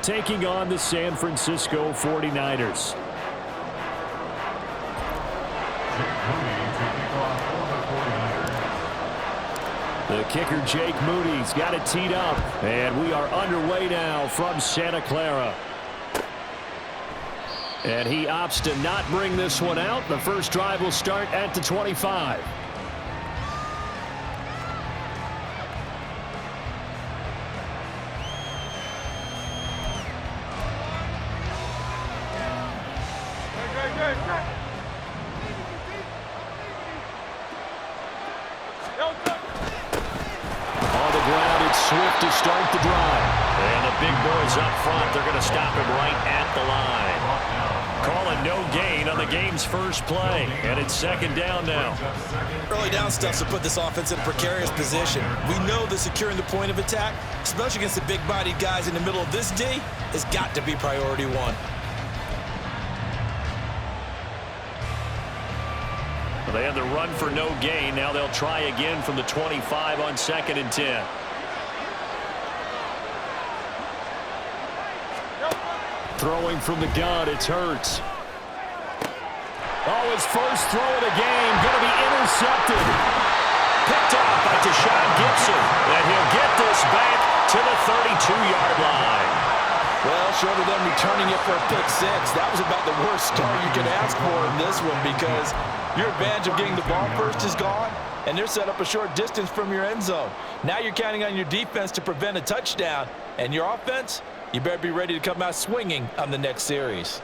taking on the San Francisco 49ers. The kicker, Jake Moody's got it teed up. And we are underway now from Santa Clara. And he opts to not bring this one out. The first drive will start at the 25. Swift to start the drive. And the big boys up front, they're going to stop him right at the line. Calling no gain on the game's first play. And it's second down now. Early down stuff's to put this offense in a precarious position. We know that securing the point of attack, especially against the big-bodied guys in the middle of this D, has got to be priority one. They had the run for no gain. Now they'll try again from the 25 on 2nd and 10. Throwing from the gun, it's Hurts. Oh, his first throw of the game, going to be intercepted. Picked off by Deshaun Gibson. And he'll get this back to the 32-yard line. Well, short of them returning it for a pick six, that was about the worst start you could ask for in this one because your advantage of getting the ball first is gone, and they're set up a short distance from your end zone. Now you're counting on your defense to prevent a touchdown, and your offense, you better be ready to come out swinging on the next series.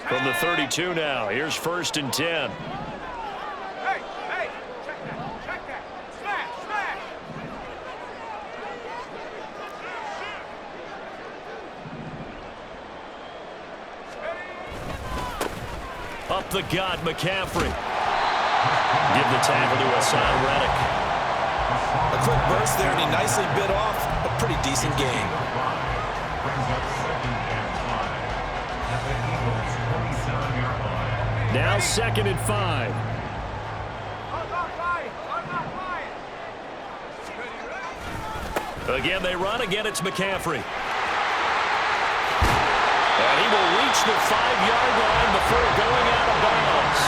From the 32 now, here's 1st and 10. Hey, check that. Smash. Up the gut, McCaffrey. Give the tackle to Hassan Reddick. A quick burst there, and he nicely bit off a pretty decent game. Now 2nd and 5. Again, they run. Again, it's McCaffrey. And he will reach the 5-yard line before going out of bounds.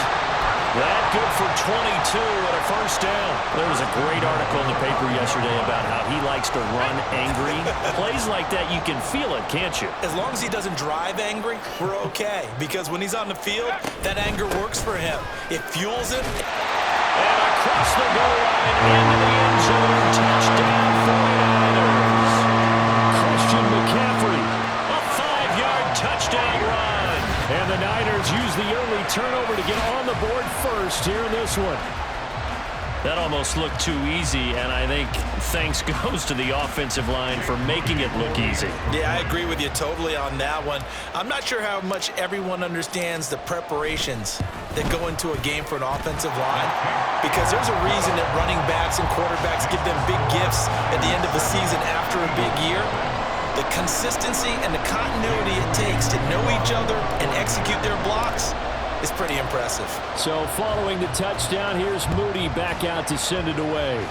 That good for 22 and a first down. There was a great article in the paper yesterday about how he likes to run angry. Plays like that, you can feel it, can't you? As long as he doesn't drive angry, we're okay. Because when he's on the field, that anger works for him. It fuels him. And across the goal line, into the end zone, touchdown 49ers. Christian McCaffrey, a 5-yard touchdown run. And the Niners use the early turnover to get on the board first here in this one. That almost looked too easy, and I think thanks goes to the offensive line for making it look easy. Yeah, I agree with you totally on that one. I'm not sure how much everyone understands the preparations that go into a game for an offensive line, because there's a reason that running backs and quarterbacks give them big gifts at the end of the season after a big year. The consistency and the continuity it takes to know each other and execute their blocks is pretty impressive. So following the touchdown, here's Moody back out to send it away.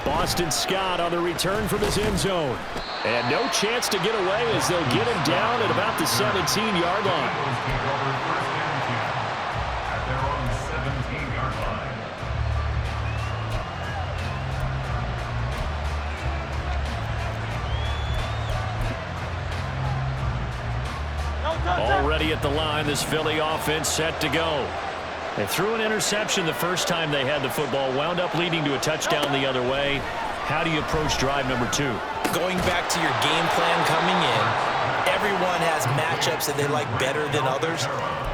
Boston Scott on the return from his end zone. And no chance to get away as they'll get him down at about the 17-yard line. Already at the line, this Philly offense set to go. They threw an interception the first time they had the football, wound up leading to a touchdown the other way. How do you approach drive number 2? Going back to your game plan coming in, everyone has matchups that they like better than others,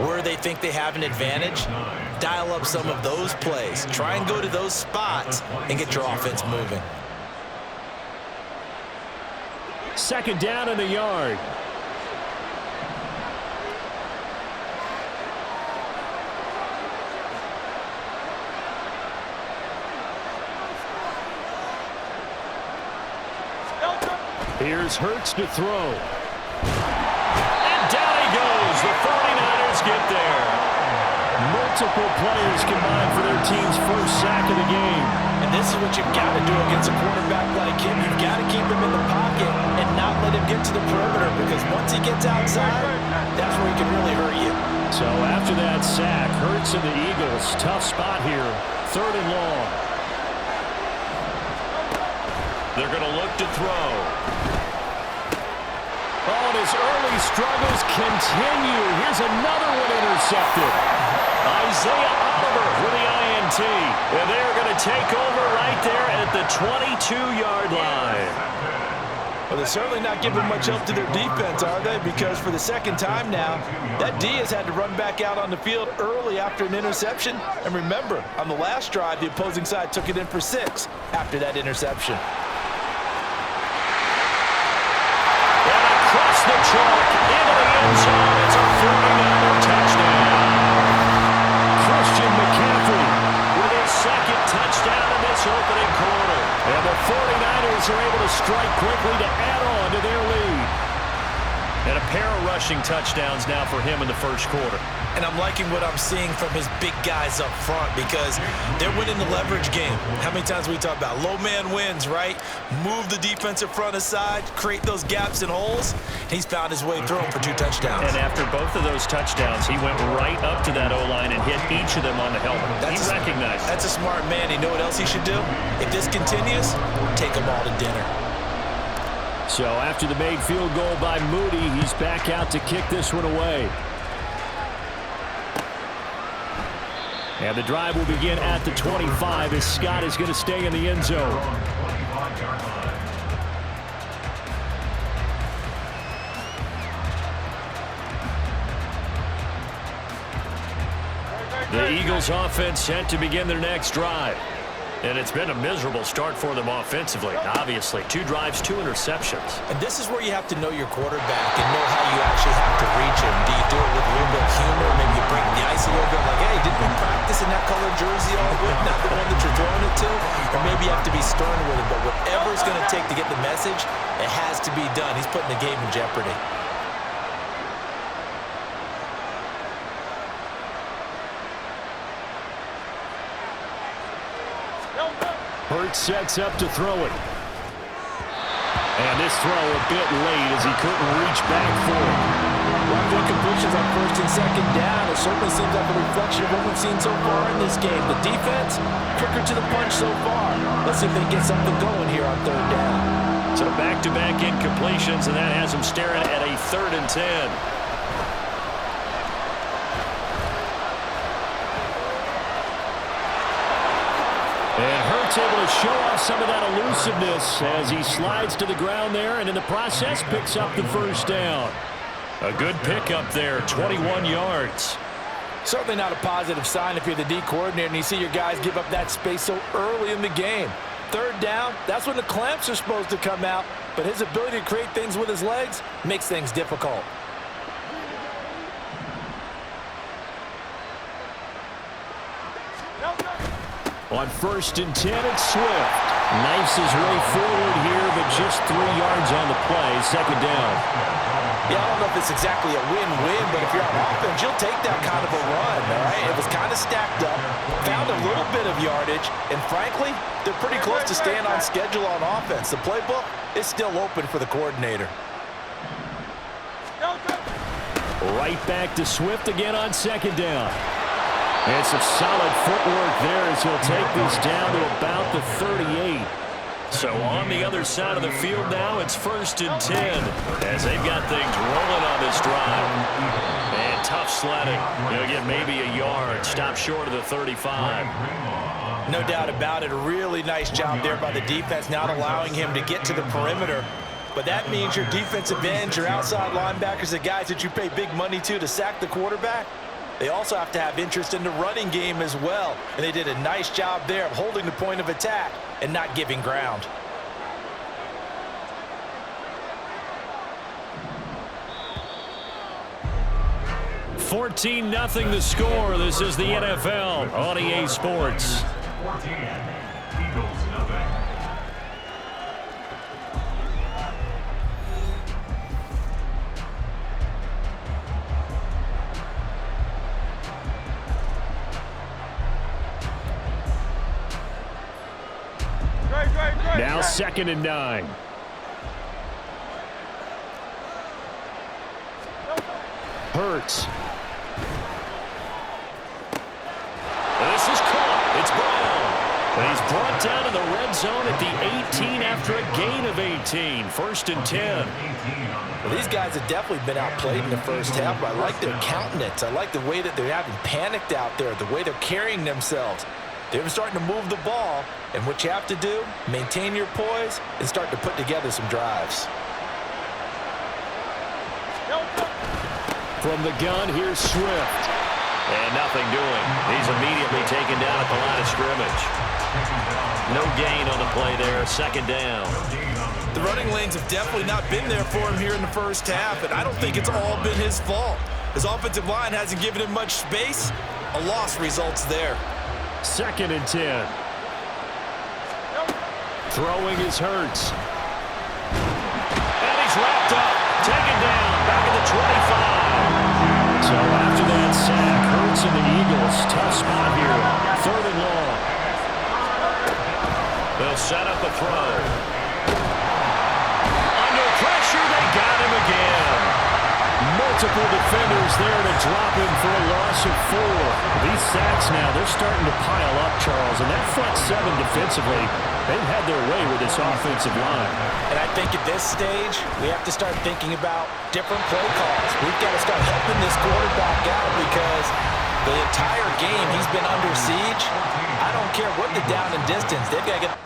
where they think they have an advantage. Dial up some of those plays. Try and go to those spots and get your offense moving. 2nd down in the yard. Here's Hurts to throw. And down he goes. The 49ers get there. multiple players combined for their team's first sack of the game. And this is what you've got to do against a quarterback like him. You've got to keep him in the pocket and not let him get to the perimeter, because once he gets outside, that's where he can really hurt you. So after that sack, Hurts and the Eagles, tough spot here, 3rd and long. They're going to look to throw. Oh, and his early struggles continue. Here's another one intercepted. Isaiah Oliver with the INT. And they're going to take over right there at the 22-yard line. Well, they're certainly not giving much help to their defense, are they? Because for the second time now, that D has had to run back out on the field early after an interception. And remember, on the last drive, the opposing side took it in for 6 after that interception. The chalk into the end zone. It's a 49er touchdown. Christian McCaffrey with his second touchdown in this opening quarter. And the 49ers are able to strike quickly to add on to their lead. And a pair of rushing touchdowns now for him in the first quarter. And I'm liking what I'm seeing from his big guys up front, because they're winning the leverage game. How many times we talk about low man wins, right? Move the defensive front aside, create those gaps and holes. He's found his way through them for 2 touchdowns. And after both of those touchdowns, he went right up to that O-line and hit each of them on the helmet. He recognized. That's a smart man. You know what else he should do? If this continues, take them all to dinner. So after the made field goal by Moody, he's back out to kick this one away. And the drive will begin at the 25 as Scott is going to stay in the end zone. The Eagles offense set to begin their next drive. And it's been a miserable start for them offensively. Obviously, 2 drives, 2 interceptions. And this is where you have to know your quarterback and know how you actually have to reach him. Do you do it with a little bit of humor? Maybe you break the ice a little bit, like, hey, didn't we practice in that colored jersey all week? Not the one that you're throwing it to? Or maybe you have to be stern with him. But whatever it's going to take to get the message, it has to be done. He's putting the game in jeopardy. Hurts sets up to throw it. And this throw a bit late as he couldn't reach back for it. Well, good completions on 1st and 2nd down. It certainly seems like a reflection of what we've seen so far in this game. The defense, quicker to the punch so far. Let's see if they can get something going here on 3rd down. So back-to-back incompletions, and that has him staring at a 3rd and 10. And Hurts able to show off some of that elusiveness as he slides to the ground there, and in the process picks up the 1st down. A good pickup there, 21 yards. Certainly not a positive sign if you're the D coordinator and you see your guys give up that space so early in the game. 3rd down, that's when the clamps are supposed to come out, but his ability to create things with his legs makes things difficult. On 1st and 10, it's Swift. Knifes his way forward here, but just 3 yards on the play. 2nd down. Yeah, I don't know if it's exactly a win-win, but if you're on offense, you'll take that kind of a run, all right? It was kind of stacked up, found a little bit of yardage, and frankly, they're pretty close to staying on schedule on offense. The playbook is still open for the coordinator. Right back to Swift again on 2nd down. And some solid footwork there as he'll take this down to about the 38. So on the other side of the field now, it's 1st and 10 as they've got things rolling on this drive. And tough sledding. He'll get maybe a yard. Stop short of the 35. No doubt about it. A really nice job there by the defense, not allowing him to get to the perimeter. But that means your defensive ends, your outside linebackers, the guys that you pay big money to sack the quarterback, they also have to have interest in the running game as well. And they did a nice job there of holding the point of attack and not giving ground. $14-0 the score. This is the NFL on EA Sports. Now 2nd and 9. Hurts. This is caught. It's Brown. And he's brought down in the red zone at the 18 after a gain of 18. 1st and 10. Well, these guys have definitely been outplayed in the first half, but I like their countenance. I like the way that they're having panicked out there, the way they're carrying themselves. They're starting to move the ball, and what you have to do, maintain your poise and start to put together some drives. From the gun, here's Swift. And nothing doing. He's immediately taken down at the line of scrimmage. No gain on the play there. 2nd down. The running lanes have definitely not been there for him here in the first half, and I don't think it's all been his fault. His offensive line hasn't given him much space. A loss results there. 2nd and 10. Throwing is Hurts. And he's wrapped up. Taken down. Back at the 25. So after that sack, Hurts and the Eagles, tough spot here. 3rd and long. They'll set up a throw. Under pressure, they got him again. Multiple defenders there to drop him for a loss of 4. These sacks now, they're starting to pile up, Charles. And that front 7 defensively, they've had their way with this offensive line. And I think at this stage, we have to start thinking about different play calls. We've got to start helping this quarterback out because the entire game he's been under siege. I don't care what the down and distance. They've got to get...